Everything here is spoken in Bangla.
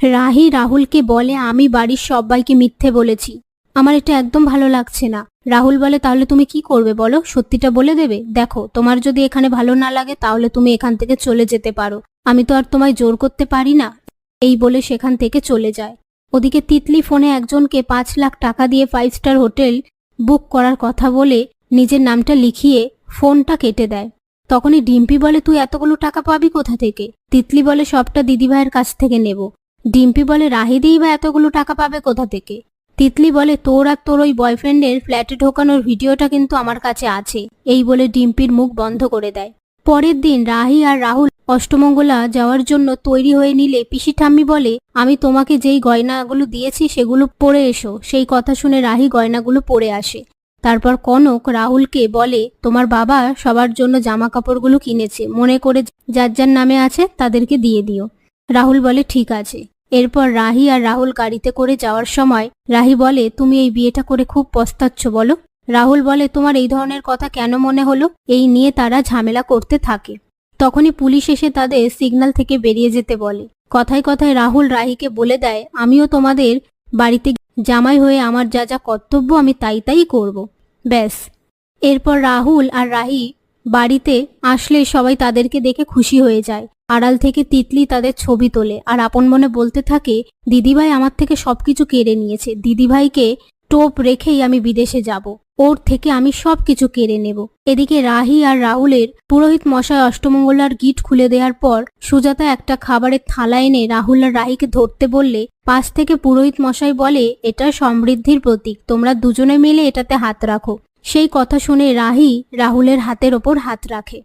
রাহি রাহুলকে বলে আমি বাড়ির সবাইকে মিথ্যে বলেছি। আমার এটা একদম ভালো লাগছে না। রাহুল বলে তাহলে তুমি কি করবে বলো, সত্যিটা বলে দেবে? দেখো তোমার যদি এখানে ভালো না লাগে তাহলে তুমি এখান থেকে চলে যেতে পারো, আমি তো আর তোমায় জোর করতে পারি না। এই বলে সেখান থেকে চলে যায়। ওদিকে তিতলি ফোনে একজনকে 5 লাখ টাকা দিয়ে 5 স্টার হোটেল বুক করার কথা বলে নিজের নামটা লিখিয়ে ফোনটা কেটে দেয়। তখনই ডিম্পি বলে তুই এতগুলো টাকা পাবি কোথা থেকে? তিতলি বলে সবটা দিদিভাইয়ের কাছ থেকে নেব। ডিম্পি বলে রাহিদিই বা এতগুলো টাকা পাবে কোথা থেকে? তিতলি বলে তোর আর তোর ওই বয়ফ্রেন্ডের ফ্ল্যাটে ঢোকানোর ভিডিওটা কিন্তু আমার কাছে আছে। এই বলে ডিম্পির মুখ বন্ধ করে দেয়। পরের দিন রাহি আর রাহুল অষ্টমঙ্গলা যাওয়ার জন্য তৈরি হয়ে নিলে পিসি ঠাম্মি বলে আমি তোমাকে যেই গয়নাগুলো দিয়েছি সেগুলো পরে এসো। সেই কথা শুনে রাহি গয়নাগুলো পরে আসে। তারপর কনক রাহুলকে বলে তোমার বাবা সবার জন্য জামা কাপড়গুলো কিনেছে, মনে করে যার যার নামে আছে তাদেরকে দিয়ে দিও। রাহুল বলে ঠিক আছে। এরপর রাহি আর রাহুল গাড়িতে করে যাওয়ার সময় রাহি বলে তুমি এই বিয়েটা করে খুব পস্তাচ্ছ বলো? রাহুল বলে তোমার এই ধরনের কথা কেন মনে হলো? এই নিয়ে তারা ঝামেলা করতে থাকে। তখনই পুলিশ এসে তাদের সিগন্যাল থেকে বেরিয়ে যেতে বলে। কথায় কথায় রাহুল রাহিকে বলে দেয় আমিও তোমাদের বাড়িতে জামাই হয়ে আমার যা যা কর্তব্য আমি তাই তাই করব। ব্যাস। এরপর রাহুল আর রাহি বাড়িতে আসলে সবাই তাদেরকে দেখে খুশি হয়ে যায়। আড়াল থেকে তিতলি তাদের ছবি তোলে আর আপন মনে বলতে থাকে দিদিভাই আমার থেকে সবকিছু কেড়ে নিয়েছে, দিদিভাইকে টোপ রেখেই আমি বিদেশে যাব, ওর থেকে আমি সবকিছু কেড়ে নেব। এদিকে রাহি আর রাহুলের পুরোহিত মশাই অষ্টমঙ্গলার গিট খুলে দেওয়ার পর সুজাতা একটা খাবারের থালা এনে রাহুল আর রাহিকে ধরতে বললে পাশ থেকে পুরোহিত মশাই বলে এটা সমৃদ্ধির প্রতীক, তোমরা দুজনে মিলে এটাতে হাত রাখো। সেই কথা শুনে রাহি রাহুলের হাতের ওপর হাত রাখে।